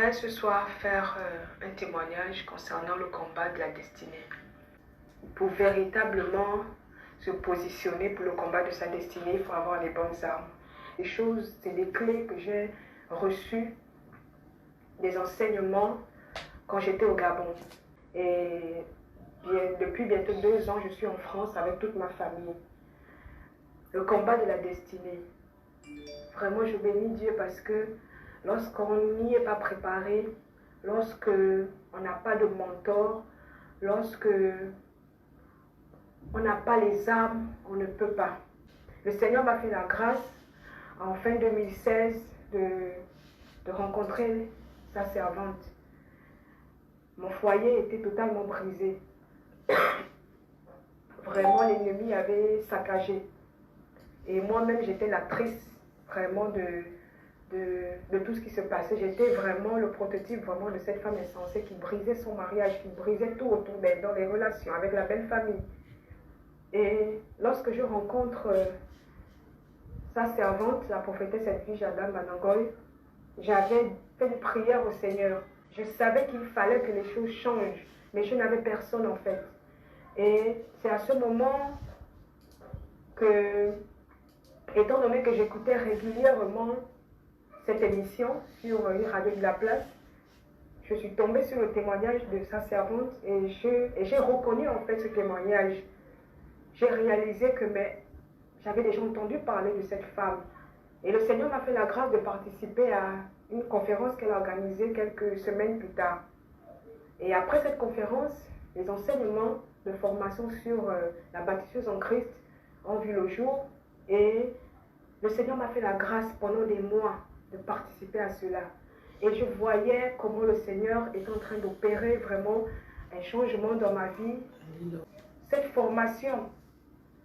J'aimerais ce soir faire un témoignage concernant le combat de la destinée. Pour véritablement se positionner pour le combat de sa destinée, il faut avoir les bonnes armes. Les choses, c'est des clés que j'ai reçues, des enseignements quand j'étais au Gabon. Et depuis bientôt 2 ans, je suis en France avec toute ma famille. Le combat de la destinée. Vraiment, je bénis Dieu parce que lorsqu'on n'y est pas préparé, lorsqu'on n'a pas de mentor, lorsque on n'a pas les armes, on ne peut pas. Le Seigneur m'a fait la grâce en fin 2016 de rencontrer sa servante. Mon foyer était totalement brisé. Vraiment, l'ennemi avait saccagé. Et moi-même, j'étais l'actrice vraiment de tout ce qui se passait. J'étais vraiment le prototype vraiment de cette femme insensée qui brisait son mariage, qui brisait tout autour d'elle, dans les relations avec la belle famille. Et lorsque je rencontre sa servante, la prophétesse Edwige Adam Manangoy, j'avais fait une prière au Seigneur. Je savais qu'il fallait que les choses changent, mais je n'avais personne en fait. Et c'est à ce moment que, étant donné que j'écoutais régulièrement cette émission sur Radio de la Place, je suis tombée sur le témoignage de sa servante et j'ai reconnu en fait ce témoignage. J'ai réalisé que j'avais déjà entendu parler de cette femme. Et le Seigneur m'a fait la grâce de participer à une conférence qu'elle a organisée quelques semaines plus tard. Et après cette conférence, les enseignements de formation sur la baptiseuse en Christ ont vu le jour. Et le Seigneur m'a fait la grâce pendant des mois de participer à cela. Et je voyais comment le Seigneur est en train d'opérer vraiment un changement dans ma vie. Cette formation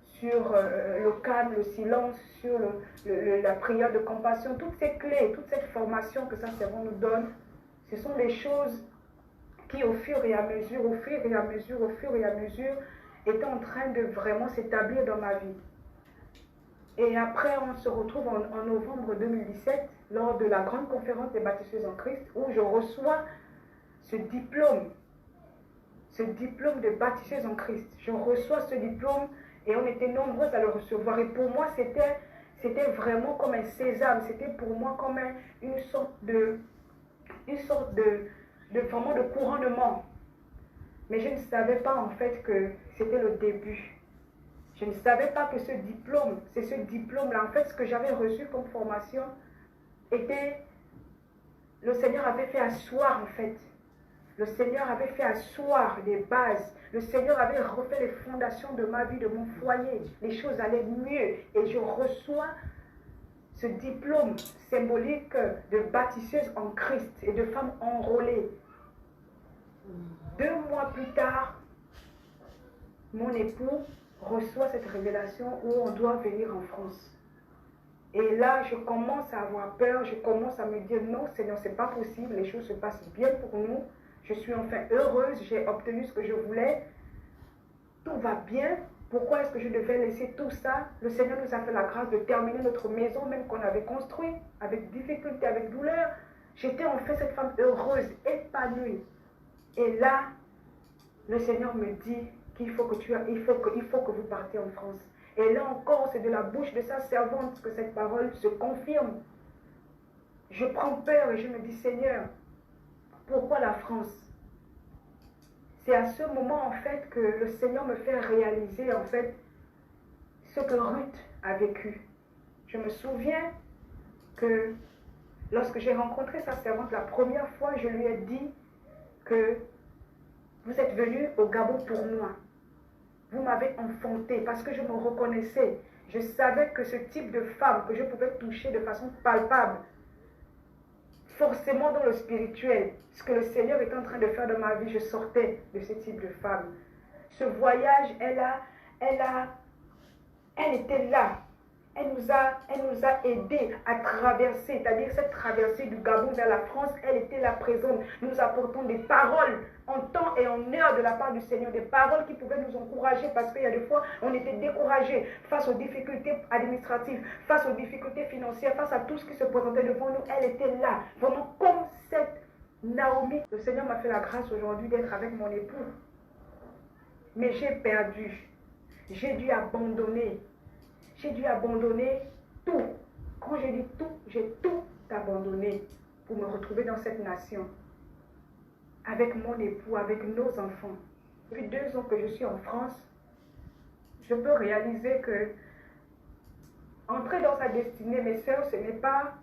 sur le calme, le silence, sur la prière de compassion, toutes ces clés, toute cette formation que Saint-Servant nous donne, ce sont des choses qui au fur et à mesure, étaient en train de vraiment s'établir dans ma vie. Et après, on se retrouve en novembre 2017, lors de la grande conférence des baptiseuses en Christ, où je reçois ce diplôme de baptiseuse en Christ. Je reçois ce diplôme et on était nombreux à le recevoir. Et pour moi, c'était vraiment comme un sésame. C'était pour moi comme une sorte de vraiment de couronnement. Mais je ne savais pas en fait que c'était le début. Je ne savais pas que c'est ce diplôme-là. En fait, ce que j'avais reçu comme formation était, le Seigneur avait fait asseoir en fait. Le Seigneur avait fait asseoir les bases. Le Seigneur avait refait les fondations de ma vie, de mon foyer. Les choses allaient mieux. Et je reçois ce diplôme symbolique de baptiseuse en Christ et de femme enrôlée. 2 mois plus tard, mon époux reçoit cette révélation où on doit venir en France. Et là, je commence à avoir peur, je commence à me dire non, Seigneur, c'est pas possible, les choses se passent bien pour nous. Je suis enfin heureuse, j'ai obtenu ce que je voulais. Tout va bien. Pourquoi est-ce que je devais laisser tout ça? Le Seigneur nous a fait la grâce de terminer notre maison, même qu'on avait construit, avec difficulté, avec douleur. J'étais enfin cette femme heureuse, épanouie. Et là, le Seigneur me dit qu'il faut que vous partiez en France. Et là encore, c'est de la bouche de sa servante que cette parole se confirme. Je prends peur et je me dis, Seigneur, pourquoi la France? C'est à ce moment en fait que le Seigneur me fait réaliser en fait ce que Ruth a vécu. Je me souviens que lorsque j'ai rencontré sa servante la première fois, je lui ai dit que vous êtes venu au Gabon pour moi. Vous m'avez enfanté parce que je me reconnaissais. Je savais que ce type de femme que je pouvais toucher de façon palpable, forcément dans le spirituel, ce que le Seigneur est en train de faire dans ma vie, je sortais de ce type de femme. Ce voyage, elle était là. Elle nous a aidés à traverser, c'est-à-dire cette traversée du Gabon vers la France, elle était là présente. Nous apportons des paroles en temps et en heure de la part du Seigneur, des paroles qui pouvaient nous encourager parce qu'il y a des fois, on était découragés face aux difficultés administratives, face aux difficultés financières, face à tout ce qui se présentait devant nous. Elle était là, vraiment comme Naomi, le Seigneur m'a fait la grâce aujourd'hui d'être avec mon époux. Mais j'ai perdu. J'ai dû abandonner. J'ai dû abandonner tout. Quand j'ai dit tout, j'ai tout abandonné pour me retrouver dans cette nation. Avec mon époux, avec nos enfants. Depuis 2 ans que je suis en France, je peux réaliser que entrer dans sa destinée, mes sœurs, ce n'est pas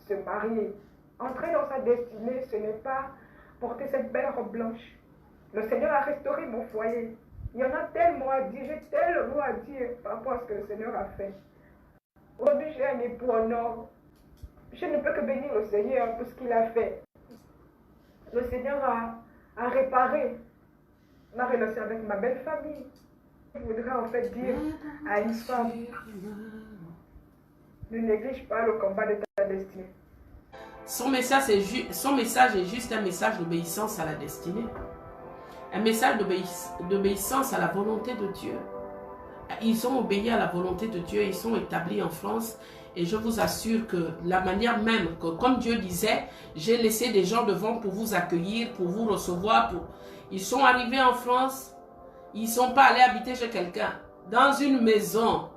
se marier. Entrer dans sa destinée, ce n'est pas porter cette belle robe blanche. Le Seigneur a restauré mon foyer. Il y en a tellement à dire, j'ai tellement à dire par rapport à ce que le Seigneur a fait. Aujourd'hui, j'ai un époux en or. Je ne peux que bénir le Seigneur pour ce qu'il a fait. Le Seigneur a réparé ma relation avec ma belle famille. Je voudrais en fait dire à une femme, ne néglige pas le combat de ta destinée. Son message est juste un message d'obéissance à la destinée. Un message d'obéissance à la volonté de Dieu. Ils ont obéi à la volonté de Dieu, ils sont établis en France. Et je vous assure que la manière même, que comme Dieu disait, j'ai laissé des gens devant pour vous accueillir, pour vous recevoir. Ils sont arrivés en France, ils ne sont pas allés habiter chez quelqu'un. Dans une maison,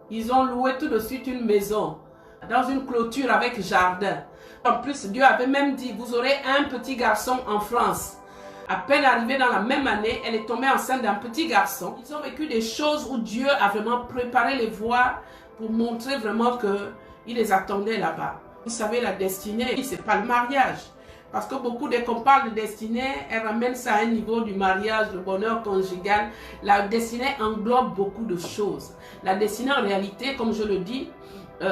ils ont loué tout de suite une maison, dans une clôture avec jardin. En plus, Dieu avait même dit, vous aurez un petit garçon en France. À peine arrivée dans la même année, elle est tombée enceinte d'un petit garçon. Ils ont vécu des choses où Dieu a vraiment préparé les voies pour montrer vraiment qu'il les attendait là-bas. Vous savez, la destinée, ce n'est pas le mariage. Parce que beaucoup, dès qu'on parle de destinée, elles ramènent ça à un niveau du mariage, le bonheur conjugal. La destinée englobe beaucoup de choses. La destinée, en réalité, comme je le dis,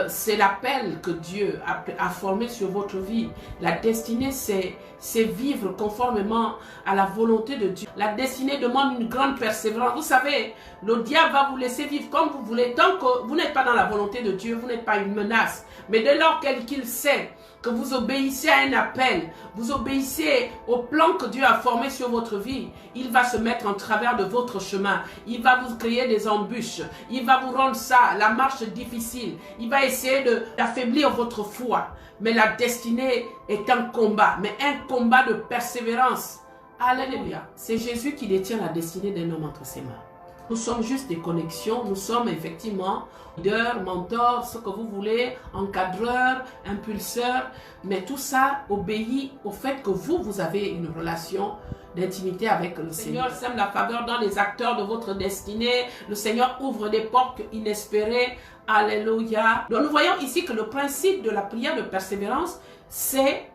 c'est l'appel que Dieu a formé sur votre vie. La destinée, c'est vivre conformément à la volonté de Dieu. La destinée demande une grande persévérance. Vous savez, le diable va vous laisser vivre comme vous voulez. Tant que vous n'êtes pas dans la volonté de Dieu, vous n'êtes pas une menace. Mais dès lors qu'il sait que vous obéissez à un appel, vous obéissez au plan que Dieu a formé sur votre vie, il va se mettre en travers de votre chemin. Il va vous créer des embûches. Il va vous rendre ça, la marche difficile. Il va essayer d'affaiblir votre foi. Mais la destinée est un combat, mais un combat de persévérance. Alléluia. C'est Jésus qui détient la destinée d'un homme entre ses mains. Nous sommes juste des connexions, nous sommes effectivement leaders, mentors, ce que vous voulez, encadreurs, impulseurs, mais tout ça obéit au fait que vous avez une relation d'intimité avec le Seigneur. Le Seigneur sème la faveur dans les acteurs de votre destinée, le Seigneur ouvre des portes inespérées, alléluia. Donc nous voyons ici que le principe de la prière de persévérance, c'est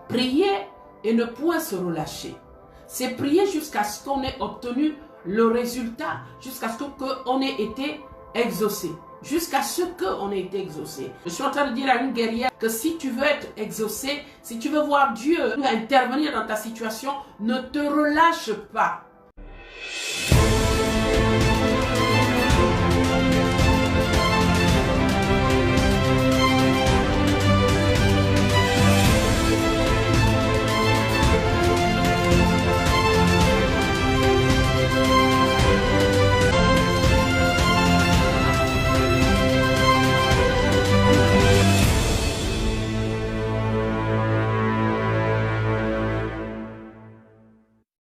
prier et ne point se relâcher. C'est prier jusqu'à ce qu'on ait obtenu le résultat, jusqu'à ce qu'on ait été exaucé. Jusqu'à ce qu'on ait été exaucé. Je suis en train de dire à une guerrière que si tu veux être exaucé, si tu veux voir Dieu intervenir dans ta situation, ne te relâche pas.